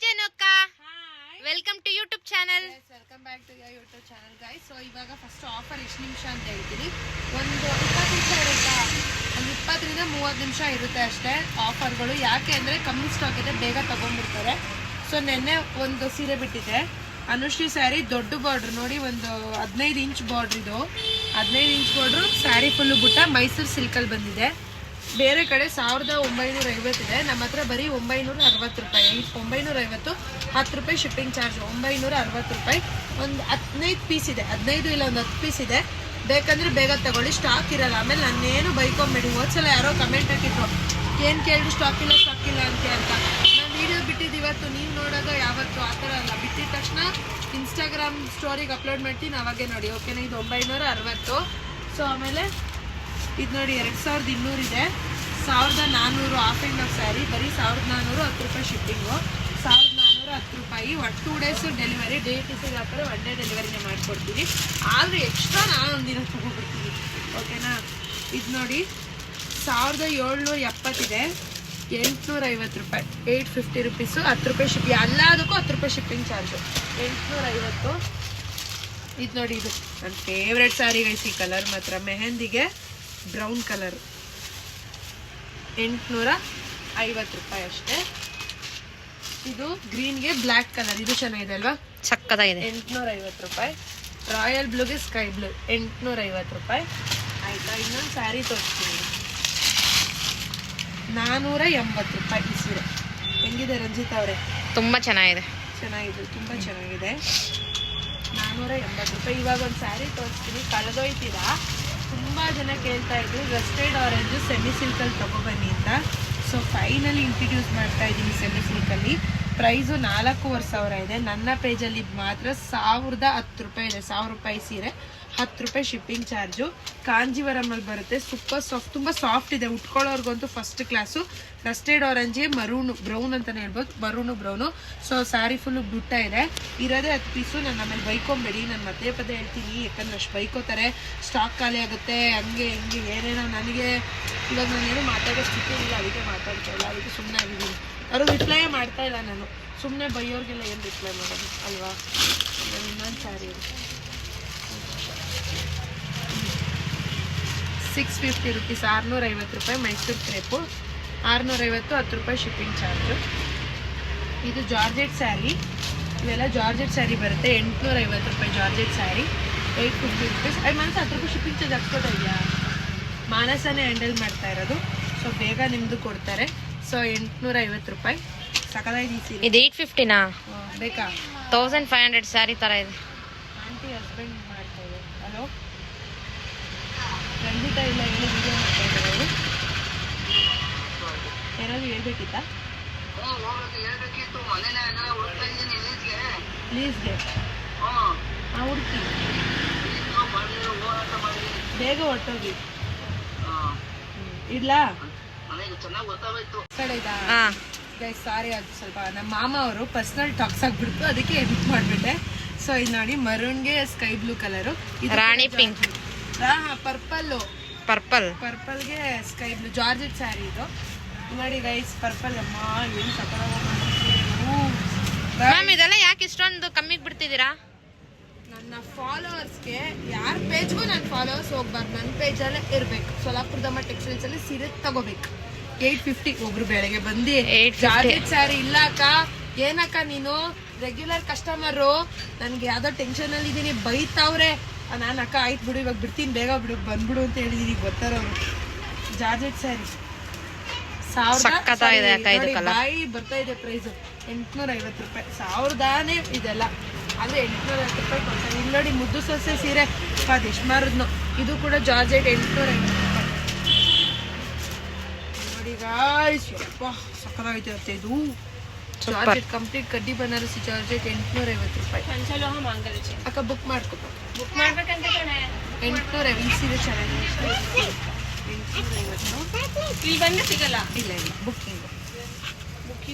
ಜನಕ್ಕ welcome to YouTube channel. Welcome back to your YouTube channel guys. So ಇವಾಗ first offer ಎಷ್ಟು ನಿಮಿಷ ಅಂತ ಹೇಳ್ತೀನಿ. ಒಂದು 20 ನಿಮಿಷ ಇರುತ್ತಾ, ಒಂದು 20 ರಿಂದ 30 ನಿಮಿಷ ಇರುತ್ತೆ ಅಷ್ಟೇ ಆಫರ್ಗಳು. ಯಾಕೆ ಅಂದರೆ ಕಮ್ಮಿ ಸ್ಟಾಕ್ ಇದೆ, ಬೇಗ ತಗೊಂಡ್ಬಿಡ್ತಾರೆ. ಸೊ ನೆನ್ನೆ ಒಂದು ಸೀರೆ ಬಿಟ್ಟಿದೆ, ಅನುಶ್ರೀ ಸ್ಯಾರಿ, ದೊಡ್ಡ ಬಾರ್ಡ್ರ್ ನೋಡಿ, ಒಂದು 15 ಇಂಚ್ ಬಾರ್ಡ್ರ್. ಇದು 15 ಇಂಚ್ ಬಾರ್ಡ್ರು, ಸ್ಯಾರಿ ಫುಲ್ಲು ಬುಟ್ಟ, ಮೈಸೂರು ಸಿಲ್ಕಲ್ಲಿ ಬಂದಿದೆ. ಬೇರೆ ಕಡೆ 1950 ಇದೆ, ನಮ್ಮ ಹತ್ರ ಬರೀ 960 ರೂಪಾಯಿ. 950, 10 ರೂಪಾಯಿ ಶಿಪ್ಪಿಂಗ್ ಚಾರ್ಜ್. 960 ರೂಪಾಯಿ. ಒಂದು 15 ಪೀಸ್ ಇದೆ, 15 ಇಲ್ಲ ಒಂದು 10 ಪೀಸ್ ಇದೆ. ಬೇಕಂದ್ರೆ ಬೇಗ ತಗೊಳ್ಳಿ, ಸ್ಟಾಕ್ ಇರಲ್ಲ. ಆಮೇಲೆ ನಾನೇನು ಬೈಕೊಂಬೇಡಿ. ಹೋದ್ಸಲ ಯಾರೋ ಕಮೆಂಟ್ ಹಾಕಿದ್ರು, ಏನು ಕೇಳಿದ್ರು ಸ್ಟಾಕ್ ಇಲ್ಲ ಅಂತ. ನಾನು ವಿಡಿಯೋ ಬಿಟ್ಟಿದ್ದು ಇವತ್ತು, ನೀವು ನೋಡೋದು ಯಾವತ್ತು ಆ ಥರ ಅಲ್ಲ. ಬಿಟ್ಟಿದ ತಕ್ಷಣ ಇನ್ಸ್ಟಾಗ್ರಾಮ್ ಸ್ಟೋರಿಗೆ ಅಪ್ಲೋಡ್ ಮಾಡ್ತೀನಿ, ಅವಾಗೇ ನೋಡಿ, ಓಕೆನಾ. ಇದು 960. ಸೊ ಆಮೇಲೆ ಇದು ನೋಡಿ 2200 ಇದೆ, 1400 ಆಫ್ ಆ್ಯಂಡ್ ಆಫ್ ಸ್ಯಾರಿ, ಬರೀ 1400, 10 ರೂಪಾಯಿ ಶಿಪ್ಪಿಂಗು. 1410 ರೂಪಾಯಿ. 2 ಡೇಸು ಡೆಲಿವರಿ. ಡೇಟ್ ಇಸಿಗೆ ಹಾಕಿದ್ರೆ 1 ಡೇ ಡೆಲಿವರಿನೇ ಮಾಡಿಕೊಡ್ತೀನಿ. ಆದರೆ ಎಕ್ಸ್ಟ್ರಾ ನಾನು ಒಂದಿನ ತೊಗೊಬಿಡ್ತೀನಿ, ಓಕೆನಾ. ಇದು ನೋಡಿ 1770 ಇದೆ, 850 ರೂಪಾಯಿ. 850 ರುಪೀಸು, 10 ರೂಪಾಯಿ ಶಿಪ್ಪಿಂಗ್. ಎಲ್ಲದಕ್ಕೂ 10 ರೂಪಾಯಿ ಶಿಪ್ಪಿಂಗ್ ಚಾರ್ಜು. 850. ಇದು ನೋಡಿ, ಇದು ನನ್ನ ಫೇವ್ರೆಟ್ ಸ್ಯಾರಿ ಗೈಸ್. ಈ ಕಲರ್ ಮಾತ್ರ ಮೆಹಂದಿಗೆ ಬ್ರೌನ್ ಕಲರ್, 850 ರೂಪಾಯಿ ಅಷ್ಟೇ. ಇದು ಗ್ರೀನ್ಗೆ ಬ್ಲ್ಯಾಕ್ ಕಲರ್, ಇದು ಚೆನ್ನಾಗಿದೆ ಅಲ್ವಾ, ಸಕ್ಕತ್ತಾಗಿದೆ. 850 ರೂಪಾಯಿ. ರಾಯಲ್ ಬ್ಲೂಗೆ ಸ್ಕೈ ಬ್ಲೂ, 850 ರೂಪಾಯಿ. ಆಯ್ತಾ. ಇನ್ನೊಂದು ಸ್ಯಾರಿ ತೋರಿಸ್ತೀನಿ, 480 ರೂಪಾಯಿ ಈ ಸೀರೆ. ಹೆಂಗಿದೆ ರಂಜಿತಾ ಅವರೇ? ತುಂಬಾ ಚೆನ್ನಾಗಿದೆ, ತುಂಬ ಚೆನ್ನಾಗಿದೆ. 480 ರೂಪಾಯಿ. ಇವಾಗ ಒಂದು ಸ್ಯಾರಿ ತೋರಿಸ್ತೀನಿ, ಕಳೆದೋಯ್ತೀರಾ. ತುಂಬ ಜನ ಕೇಳ್ತಾ ಇದ್ರು ರಸ್ಟೆಡ್ ಆರೆಂಜು ಸೆಮಿ ಸಿಲ್ಕಲ್ಲಿ ತೊಗೊಬನ್ನಿ ಅಂತ. ಸೊ ಫೈನಲಿ ಇಂಟ್ರಡ್ಯೂಸ್ ಮಾಡ್ತಾ ಇದ್ದೀನಿ ಸೆಮಿ ಸಿಲ್ಕಲ್ಲಿ. ಪ್ರೈಸು 4,500 ಇದೆ. ನನ್ನ ಪೇಜಲ್ಲಿ ಮಾತ್ರ 1010 ರೂಪಾಯಿ ಇದೆ. 1000 ರೂಪಾಯಿ ಸೀರೆ, 10 ರೂಪಾಯಿ ಶಿಪ್ಪಿಂಗ್ ಚಾರ್ಜು. ಕಾಂಜಿವರಮಲ್ಲಿ ಬರುತ್ತೆ, ಸೂಪರ್ ಸಾಫ್ಟ್, ತುಂಬ ಸಾಫ್ಟ್ ಇದೆ. ಉಟ್ಕೊಳ್ಳೋರ್ಗಂತೂ ಫಸ್ಟ್ ಕ್ಲಾಸು. ರಸ್ಟೆಡ್ ಆರೆಂಜ್ಗೆ ಮರೂನು ಬ್ರೌನ್ ಅಂತಲೇ ಹೇಳ್ಬೋದು, maroon brown. So sari full ಬುಟ್ಟ ಇದೆ. ಇರೋದೇ 10 ಪೀಸು. ನಾನು ಆಮೇಲೆ ಬೈಕೊಂಬೇಡಿ, ನಾನು ಪದೇ ಹೇಳ್ತೀನಿ, ಯಾಕಂದ್ರೆ ಅಷ್ಟು ಬೈಕೋತಾರೆ, ಸ್ಟಾಕ್ ಖಾಲಿ ಆಗುತ್ತೆ, ಹಂಗೆ ಹಿಂಗೆ ಏನೇನೋ. ನನಗೆ ಇವಾಗ ನಾನೇನು ಮಾತಾಡೋ ಸ್ಥಿತಿ ಇಲ್ಲ, ಅದಕ್ಕೆ ಮಾತಾಡ್ತಾ ಇಲ್ಲ, ಅದಕ್ಕೆ ಸುಮ್ಮನೆ ಆಗಿದ್ದೀನಿ. ಅವರು ರಿಪ್ಲೈ ಮಾಡ್ತಾ ಇಲ್ಲ. ನಾನು ಸುಮ್ಮನೆ ಬೈಯೋರಿಗೆಲ್ಲ ಏನು ರಿಪ್ಲೈ ಮಾಡೋದು ಅಲ್ವಾ. ನಾನು ಇನ್ನೊಂದು ಸ್ಯಾರಿ ಇರುತ್ತೆ, 650 ರುಪೀಸ್, 650 ರೂಪಾಯಿ. ಮೈಸೂರು ಕ್ರೇಪು 650, 10 ರೂಪಾಯಿ ಶಿಪ್ಪಿಂಗ್ ಚಾರ್ಜು. ಇದು ಜಾರ್ಜೆಟ್ ಸ್ಯಾರಿ, ಇವೆಲ್ಲ ಜಾರ್ಜೆಟ್ ಸ್ಯಾರಿ ಬರುತ್ತೆ. 850 ರೂಪಾಯಿ ಜಾರ್ಜೆಟ್ ಸ್ಯಾರಿ, 850 ರುಪೀಸ್. ಮನಸ್ಸು 10 ರೂಪಾಯಿ ಶಿಪ್ಪಿಂಗ್ ಚಾರ್ಜ್ ಹಾಕ್ಸ್ಕೊತಾ ಇದೆಯಾ? ಮಾನಸನೇ ಹ್ಯಾಂಡಲ್ ಮಾಡ್ತಾ ಇರೋದು, ಸೊ ಬೇಗ ನಿಮ್ಮದು ಕೊಡ್ತಾರೆ. ಸೊ 850 ರೂಪಾಯಿ. ಸಕಲಾಗಿದೆ ಈ ಸೀರೆ. ಇದು 850ನಾ? ಬೇಕಾ? 1500 ಸ್ಯಾರಿ ಥರ ಇದೆ. ಆಂಟಿ ಹಸ್ಬೆಂಡ್ ಮಾಡ್ತಾ ಇದೆ. ಹಲೋ ರಂಜಿತಾ ಇಲ್ಲ, ಏನು ವಿಡಿಯೋ ಮಾಡ್ತಾ ಇದ್ದಾರೆ ಅವರು. ಏನಾದರೂ ಹೇಳ್ಬೇಕಿತ್ತಾ? ಪ್ಲೀಸ್ಗೆ ಹುಡುಕಿ, ಬೇಗ ಹೊರಟೋಗಿ. ಇಡ್ಲಾ ಕಡೆ ಇದಾ ಗೈಸ್. ಸಾರಿ, ಅದು ಸ್ವಲ್ಪ ನಮ್ಮ ಮಾಮ ಅವರು ಪರ್ಸನಲ್ ಟಾಕ್ಸ್ ಆಗ್ಬಿಡ್ತು, ಅದಕ್ಕೆ ಎಡಿಟ್ ಮಾಡಿಬಿಟ್ಟೆ. ಸೊ ಇದು ನೋಡಿ, ಮರೂನ್ಗೆ ಸ್ಕೈ ಬ್ಲೂ ಕಲರು, ರಾಣಿ ಪಿಂಕ್, ಪರ್ಪಲ್ಗೆ ಸ್ಕೈ ಬ್ಲೂ ಜಾರ್ಜೆಟ್ ಸ್ಯಾರಿ. ಇದು ನೋಡಿ ಗೈಸ್, ಪರ್ಪಲ್. ಅಮ್ಮ ಏನು ಮ್ಯಾಮ್, ಇದೆಲ್ಲ ಯಾಕೆ ಇಷ್ಟೊಂದು ಕಮ್ಮಿಗೆ ಬಿಡ್ತಿದ್ದೀರಾ? ನನ್ನ ಫಾಲೋವರ್ಸ್ಗೆ, ಯಾರ ಪೇಜ್ಗೂ ನನ್ನ ಫಾಲೋವರ್ಸ್ ಹೋಗ್ಬಾರ್ದು, ನನ್ನ ಪೇಜಲ್ಲೇ ಇರಬೇಕು. ಸೋಲಾಪುರದಮ್ಮ ಟೆಕ್ಸ್ಟೈಲ್ಸಲ್ಲಿ ಸೀರೆ ತಗೋಬೇಕು. 850. ಒಬ್ರು ಬೆಳಗ್ಗೆ ಬಂದು ಜಾರ್ಜೆಟ್ ಸ್ಯಾರಿ ಇಲ್ಲ ಅಕ್ಕ, ಏನಕ್ಕ ನೀನು ರೆಗ್ಯುಲರ್ ಕಸ್ಟಮರು, ನನಗೆ ಯಾವುದೋ ಟೆನ್ಷನಲ್ಲಿ ಇದ್ದೀನಿ, ಬೈತಾವ್ರೆ. ನಾನು ಅಕ್ಕ ಆಯ್ತು ಬಿಡು, ಇವಾಗ ಬಿಡ್ತೀನಿ, ಬೇಗ ಬಿಡು, ಬಂದ್ಬಿಡು ಅಂತ ಹೇಳಿದೀನಿ. ಬರ್ತಾರವ್ರು. ಜಾರ್ಜೆಟ್ ಸ್ಯಾರಿ ಬಾಯಿ ಬರ್ತಾ ಇದೆ. ಪ್ರೈಸು 850 ರೂಪಾಯಿ. 1000ನೇ ಇದೆಲ್ಲ, ಆದರೆ 850 ರೂಪಾಯಿ ಕೊಡ್ತಾರೆ. ಇಲ್ಲಿ ನೋಡಿ, ಮುದ್ದು ಸೊಸೆ ಸೀರೆ, ಅದು ಎಷ್ಟು ಮಾರಿದ್ನು. ಇದು ಕೂಡ ಜಾರ್ಜೆಟ್, 850 ರೂಪಾಯಿ. ನೋಡಿ ಗಾಯ್ಸ್, ಸಕ್ಕತ್ತಾಗೈತೆ. ಇದು ಜಾರ್ಜೆಟ್ ಕಂಪ್ಲೀಟ್ ಕಡ್ಡಿ ಬನಾರಸಿ ಜಾರ್ಜೆಟ್, 850 ರೂಪಾಯಿ. ಅಕ್ಕ ಬುಕ್ ಮಾಡ್ಕೊಬ, ಬುಕ್ ಮಾಡ್ಬೇಕಂತ 850 ಸೀರೆ ಚೆನ್ನಾಗಿದೆ. 850 ಇಲ್ಲಿ ಬಂದ್ರೆ ಸಿಗಲ್ಲ. ಇಲ್ಲ ಬುಕ್ಕಿಂಗ್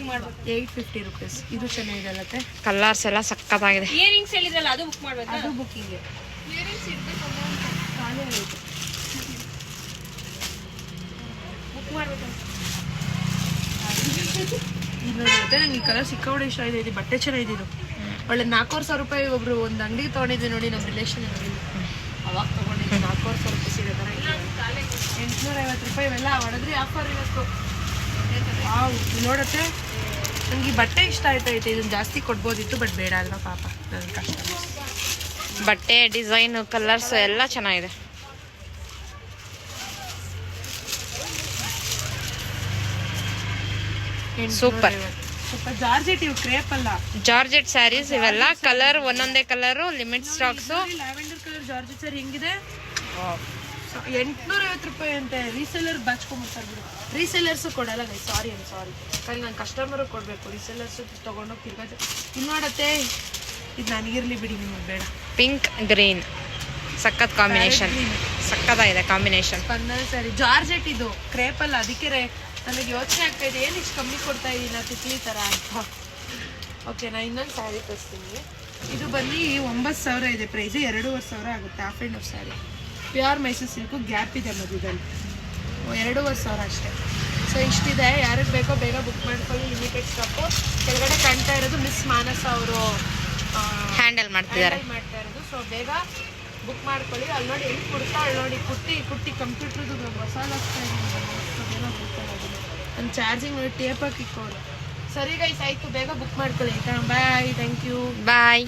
ಮಾಡ್ಬೇಕು. 850 ರುಪೀಸ್. ಇದು ಚೆನ್ನಾಗಿದೆ, ಕಲರ್ಸ್ ಎಲ್ಲ ಸಕ್ಕತ್ತಾಗಿದೆ. ಇಯರಿಂಗ್ಸ್ ಹೇಳಿದ್ರಲ್ಲ, ಅದು ಬುಕ್ ಮಾಡ್ಬೇಕು. ಅದು ಬುಕ್ಕಿಂಗ್. ಇಯರಿಂಗ್ಸ್ ಇರ್ಬೇಕು, ಖಾಲಿ ಆಗುತ್ತೆ, ಬುಕ್ ಮಾಡ್ಬೇಕು. ಇದು ನೋಡಿ ಮತ್ತೆ ನಂಗೆ ಈ ಕಲರ್ ಸಿಕ್ಕಾಪಟ್ಟೆ ಇಷ್ಟ ಇದೆ. ಇದು ಬಟ್ಟೆ ಚೆನ್ನಾಗಿದೆ. ಇದು ಒಳ್ಳೆ 4,000 ರೂಪಾಯಿ ಒಬ್ರು ಒಂದು ಅಂಗಡಿಗೆ ತೊಗೊಂಡಿದ್ದೆ ನೋಡಿ, ನಮ್ಮ ರಿಲೇಷನ್ ನೋಡಿ. ಅವಾಗ ತೊಗೊಂಡಿದ್ದೆ 4,000 ರೂಪಾಯಿ ಸೀರೆ ಥರ 850 ರೂಪಾಯಿ ಇವೆಲ್ಲ ಹೊಡೆದ್ರಿ ಆಫರ್ ಇರಬೇಕು. ನೋಡತ್ತೆ ನಂಗೆ ಈ ಬಟ್ಟೆ ಇಷ್ಟ ಆಯ್ತೈತೆ. ಇದನ್ನ ಜಾಸ್ತಿ ಕೊಡ್ಬೋದಿತ್ತು, ಬಟ್ ಬೇಡ ಅಲ್ವಾ ಪಾಪ ನನ್ನ ಕಷ್ಟ. ಬಟ್ಟೆ ಡಿಸೈನು ಕಲರ್ಸ್ ಎಲ್ಲ ಚೆನ್ನಾಗಿದೆ. ಸೂಪರ್. ಸ್ವಲ್ಪ ಜಾರ್ಜೆಟ್, ಇವು ಕ್ರೇಪ್ ಅಲ್ಲ, ಜಾರ್ಜೆಟ್ ಸ್ಯಾರೀಸ್ ಇವೆಲ್ಲ. ಕಲರ್ ಒಂದೊಂದೇ colour, limit stocks. Lavender colour georgette sari ಹೆಂಗಿದೆ, 850 ರೂಪಾಯಿ ಅಂತೆ. ರೀಸೆಲ್ಲರ್ ಬಾಚ್ಕೊಂಡ್ಬಿಡ್ತಾರೆ ಬಿಡು. ರೀಸೆಲ್ಲರ್ಸು ಕೊಡಲ್ಲ ಗೈ, ಸಾರಿ ಯಾಕಂದ್ರೆ ನಾನು ಕಸ್ಟಮರು ಕೊಡಬೇಕು. ರೀಸೆಲ್ಲರ್ಸು ತೊಗೊಂಡೋಗಿ ತಿರ್ಗೋದು. ಇದು ನೋಡತ್ತೆ, ಇದು ನನಗಿರ್ಲಿ ಬಿಡಿ, ನಿಮಗೆ ಬೇಡ. ಪಿಂಕ್ ಗ್ರೀನ್ ಸಖತ್ ಕಾಂಬಿನೇಷನ್, ಸಖತ್ತಾಗಿದೆ ಕಾಂಬಿನೇಷನ್. ಸ್ಪಂದನ ಸ್ಯಾರಿ ಜಾರ್ಜೆಟ್, ಇದು ಕ್ರೇಪ್ ಅಲ್ಲ. ಅದಕ್ಕೆ ನನಗೆ ಯೋಚನೆ ಆಗ್ತಾ ಇದೆ, ಏನು ಇಷ್ಟು ಕಮ್ಮಿ ಕೊಡ್ತಾ ಇದ್ದೀನ ತಿಕ್ಲಿ ಥರ ಅಂತ. ಓಕೆ, ನಾನು ಇನ್ನೊಂದು ಸ್ಯಾರಿ ತರಿಸ್ತೀನಿ. ಇದು ಬಂದು 9,000 ಇದೆ ಪ್ರೈಸ್, 2,500 ಆಗುತ್ತೆ. Half and half sari, pure Mysuru silk, gap ಇದೆ ಮಧ್ಯದಲ್ಲಿ. 2,500 ಅಷ್ಟೇ. ಸೊ ಇಷ್ಟಿದೆ. ಯಾರಿಗೆ ಬೇಕೋ ಬೇಗ ಬುಕ್ ಮಾಡ್ಕೊಳ್ಳಿ, ಲಿಮಿಟೆಡ್ ಸ್ಟಾಕು. ಕೆಳಗಡೆ ಕಾಣ್ತಾ ಇರೋದು ಮಿಸ್ ಮಾನಸ ಅವರು ಹ್ಯಾಂಡಲ್ ಮಾಡ್ತಿದ್ದಾರೆ. ಮಾಡ್ತಾ ಇರೋದು. ಸೊ ಬೇಗ ಬುಕ್ ಮಾಡ್ಕೊಳ್ಳಿ. ಅಲ್ಲಿ ನೋಡಿ ಎಲ್ಲಿ ಕುಡ್ತಾ, ಅಲ್ಲಿ ನೋಡಿ ಕುಟ್ಟಿ ಕಂಪ್ಯೂಟ್ರದ್ದು ಮಸಾಲ ಹಾಕ್ತಾ ಇದ್ದೀನಿ. ನನ್ನ ಚಾರ್ಜಿಂಗ್ ನೋಡಿ ಟೇಪ್ ಹಾಕಿ ಇಕ್ಕೋರು. ಸರಿ ಗೈಸ್, ಆಯಿತು, ಬೇಗ ಬುಕ್ ಮಾಡ್ಕೊಳ್ಳಿ ಆಯಿತಾ. ಬಾಯ್, ಥ್ಯಾಂಕ್ ಯು, ಬಾಯ್.